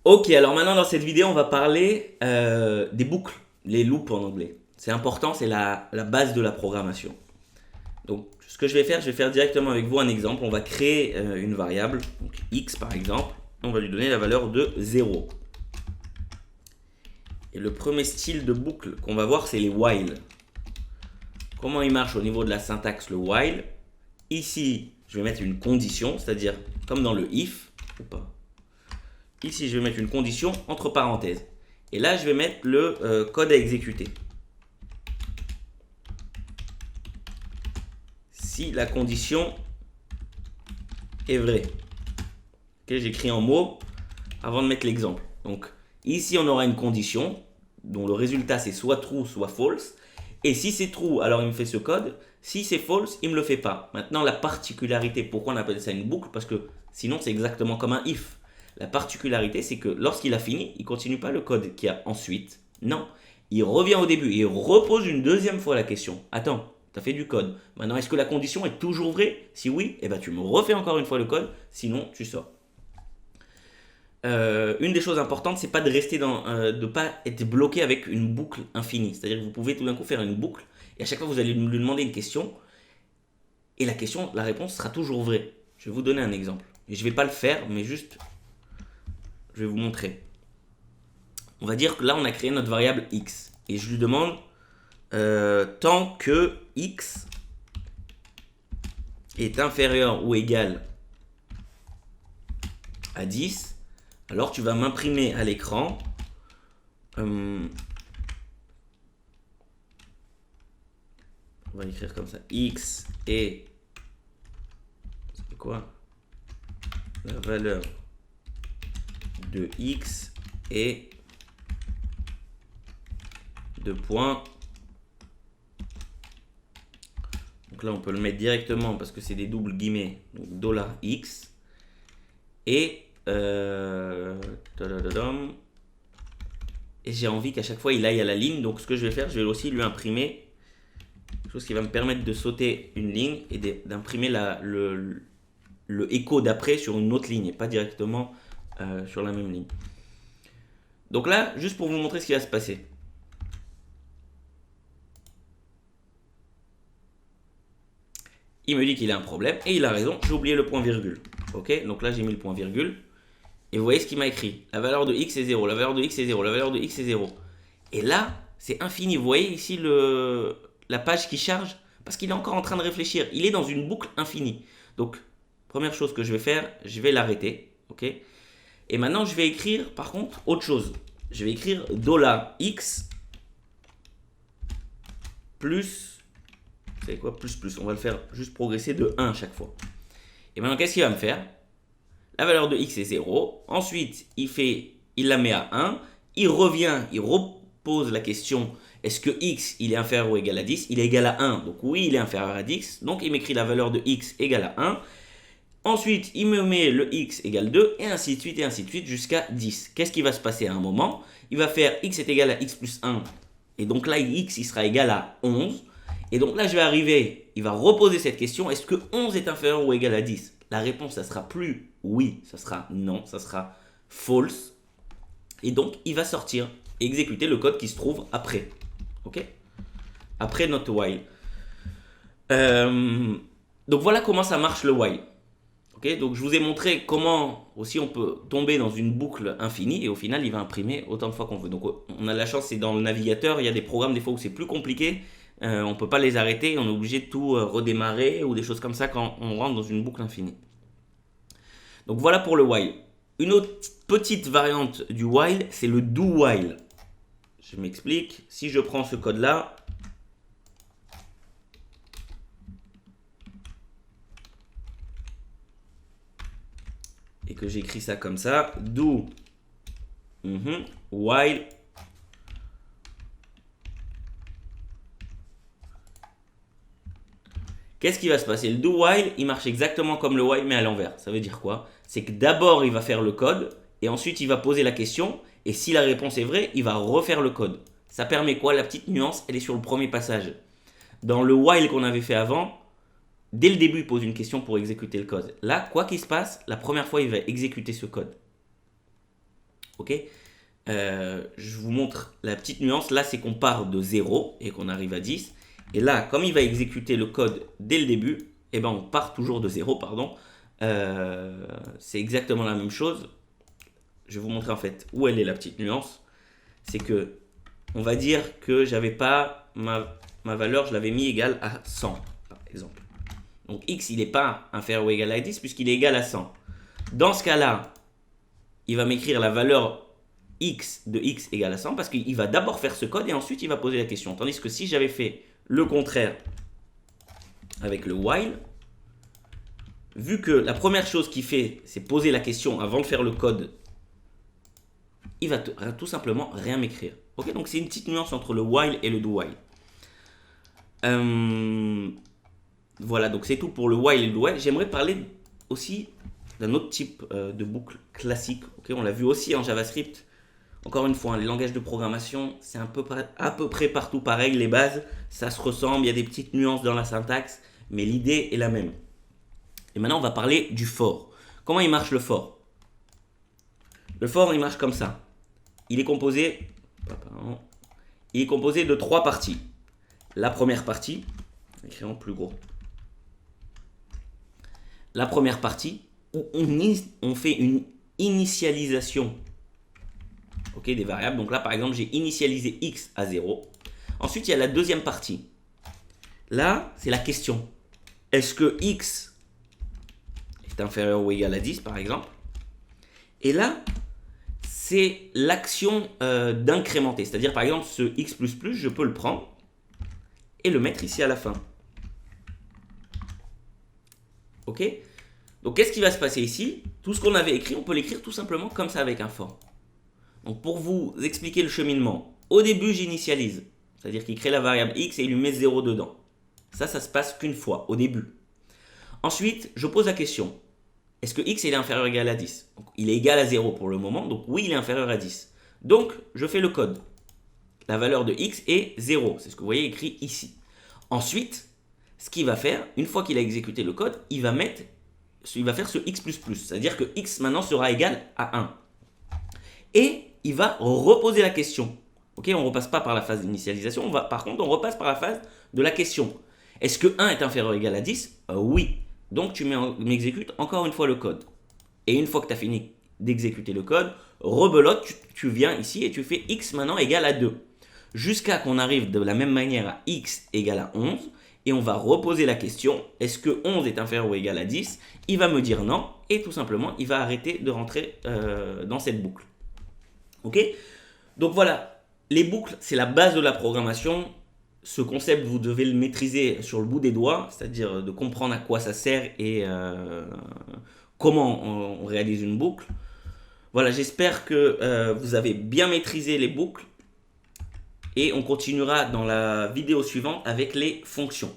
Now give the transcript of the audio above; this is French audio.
Ok, alors maintenant dans cette vidéo, on va parler des boucles, les loops en anglais. C'est important, c'est la base de la programmation. Donc ce que je vais faire directement avec vous un exemple. On va créer une variable, donc x par exemple. On va lui donner la valeur de 0. Et le premier style de boucle qu'on va voir, c'est les while. Comment il marche au niveau de la syntaxe le while? Ici, je vais mettre une condition, c'est-à-dire comme dans le if, ou pas. Ici, je vais mettre une condition entre parenthèses. Et là, je vais mettre le code à exécuter. Si la condition est vraie. Okay, j'écris en mots avant de mettre l'exemple. Donc, ici, on aura une condition dont le résultat, c'est soit true, soit false. Et si c'est true, alors il me fait ce code. Si c'est false, il ne me le fait pas. Maintenant, la particularité, pourquoi on appelle ça une boucle? Parce que sinon, c'est exactement comme un if. La particularité, c'est que lorsqu'il a fini, il ne continue pas le code qu'il y a ensuite. Non, il revient au début et il repose une deuxième fois la question. Attends, tu as fait du code. Maintenant, est-ce que la condition est toujours vraie? Si oui, eh ben, tu me refais encore une fois le code. Sinon, tu sors. Une des choses importantes, c'est pas de rester de pas être bloqué avec une boucle infinie. C'est-à-dire que vous pouvez tout d'un coup faire une boucle et à chaque fois vous allez lui demander une question et la réponse sera toujours vraie. Je vais vous donner un exemple. Et je vais pas le faire, mais juste, je vais vous montrer. On va dire que là, on a créé notre variable x et je lui demande tant que x est inférieur ou égal à 10, alors tu vas m'imprimer à l'écran on va écrire comme ça, x est, c'est quoi, la valeur de x est de points. Donc là on peut le mettre directement parce que c'est des doubles guillemets, donc $x et et j'ai envie qu'à chaque fois il aille à la ligne. Donc ce que je vais faire, je vais aussi lui imprimer quelque chose qui va me permettre de sauter une ligne et d'imprimer le écho d'après sur une autre ligne et pas directement sur la même ligne. Donc là, juste pour vous montrer ce qui va se passer. Il me dit qu'il a un problème et il a raison, j'ai oublié le point virgule. Ok, donc là j'ai mis le point virgule. Et vous voyez ce qu'il m'a écrit. La valeur de x est 0, la valeur de x est 0, la valeur de x est 0. Et là, c'est infini. Vous voyez ici la page qui charge parce qu'il est encore en train de réfléchir. Il est dans une boucle infinie. Donc, première chose que je vais faire, je vais l'arrêter. Ok. Et maintenant, je vais écrire, par contre, autre chose. Je vais écrire $x plus, vous savez quoi, plus. On va le faire juste progresser de 1 à chaque fois. Et maintenant, qu'est-ce qu'il va me faire? La valeur de x est 0. Ensuite, il la met à 1. Il revient, il repose la question, est-ce que x il est inférieur ou égal à 10? Il est égal à 1, donc oui, il est inférieur à 10. Donc, il m'écrit la valeur de x égale à 1. Ensuite, il me met le x égale 2, et ainsi de suite, jusqu'à 10. Qu'est-ce qui va se passer à un moment? Il va faire x est égal à x plus 1. Et donc là, x il sera égal à 11. Et donc là, je vais arriver, il va reposer cette question, est-ce que 11 est inférieur ou égal à 10? La réponse, ça sera plus oui, ça sera non, ça sera false. Et donc, il va sortir et exécuter le code qui se trouve après. Ok? Après notre while. Donc voilà comment ça marche le while. Okay, donc je vous ai montré comment aussi on peut tomber dans une boucle infinie et au final il va imprimer autant de fois qu'on veut. Donc on a la chance, c'est dans le navigateur, il y a des programmes des fois où c'est plus compliqué, on ne peut pas les arrêter, on est obligé de tout redémarrer ou des choses comme ça quand on rentre dans une boucle infinie. Donc voilà pour le while. Une autre petite variante du while, c'est le do while. Je m'explique, si je prends ce code là, et que j'écris ça comme ça, do while qu'est-ce qui va se passer? Le do while, il marche exactement comme le while mais à l'envers. Ça veut dire quoi? C'est que d'abord il va faire le code et ensuite il va poser la question et si la réponse est vraie, il va refaire le code. Ça permet quoi? La petite nuance, elle est sur le premier passage. Dans le while qu'on avait fait avant, dès le début, il pose une question pour exécuter le code. Là, quoi qu'il se passe, la première fois, il va exécuter ce code. Ok. Je vous montre la petite nuance. Là, c'est qu'on part de 0 et qu'on arrive à 10. Et là, comme il va exécuter le code dès le début, eh ben, on part toujours de 0, pardon. C'est exactement la même chose. Je vais vous montrer en fait où elle est la petite nuance. C'est que, on va dire que j'avais pas ma valeur, je l'avais mis égale à 100, par exemple. Donc x, il n'est pas inférieur ou égal à 10 puisqu'il est égal à 100. Dans ce cas-là, il va m'écrire la valeur x de x égale à 100 parce qu'il va d'abord faire ce code et ensuite il va poser la question. Tandis que si j'avais fait le contraire avec le while, vu que la première chose qu'il fait, c'est poser la question avant de faire le code, il va tout simplement rien m'écrire. Ok, donc c'est une petite nuance entre le while et le do while. Voilà, donc c'est tout pour le while et le do while. J'aimerais parler aussi d'un autre type de boucle classique. Ok, on l'a vu aussi en JavaScript. Encore une fois, hein, les langages de programmation, c'est à peu près partout pareil. Les bases, ça se ressemble. Il y a des petites nuances dans la syntaxe, mais l'idée est la même. Et maintenant, on va parler du for. Comment il marche le for? Le for, il marche comme ça. Il est composé de 3 parties. La première partie, écrit en plus gros. La première partie, où on fait une initialisation, ok, des variables. Donc là, par exemple, j'ai initialisé x à 0. Ensuite, il y a la deuxième partie. Là, c'est la question. Est-ce que x est inférieur ou égal à 10, par exemple? Et là, c'est l'action d'incrémenter. C'est-à-dire, par exemple, ce x++, je peux le prendre et le mettre ici à la fin. Ok? Donc, qu'est-ce qui va se passer ici? Tout ce qu'on avait écrit, on peut l'écrire tout simplement comme ça avec un for. Donc, pour vous expliquer le cheminement, au début, j'initialise. C'est-à-dire qu'il crée la variable x et il lui met 0 dedans. Ça se passe qu'une fois, au début. Ensuite, je pose la question. Est-ce que x est inférieur ou égal à 10? Donc, il est égal à 0 pour le moment, donc oui, il est inférieur à 10. Donc, je fais le code. La valeur de x est 0, c'est ce que vous voyez écrit ici. Ensuite, ce qu'il va faire, une fois qu'il a exécuté le code, il va faire ce x++, c'est-à-dire que x maintenant sera égal à 1. Et il va reposer la question. Ok, on ne repasse pas par la phase d'initialisation, par contre, on repasse par la phase de la question. Est-ce que 1 est inférieur ou égal à 10? Oui. Donc, tu m'exécutes encore une fois le code. Et une fois que tu as fini d'exécuter le code, rebelote, tu viens ici et tu fais x maintenant égal à 2. Jusqu'à qu'on arrive de la même manière à x égale à 11. Et on va reposer la question, est-ce que 11 est inférieur ou égal à 10? Il va me dire non. Et tout simplement, il va arrêter de rentrer dans cette boucle. Ok? Donc voilà, les boucles, c'est la base de la programmation. Ce concept, vous devez le maîtriser sur le bout des doigts, c'est-à-dire de comprendre à quoi ça sert et comment on réalise une boucle. Voilà, j'espère que vous avez bien maîtrisé les boucles et on continuera dans la vidéo suivante avec les fonctions.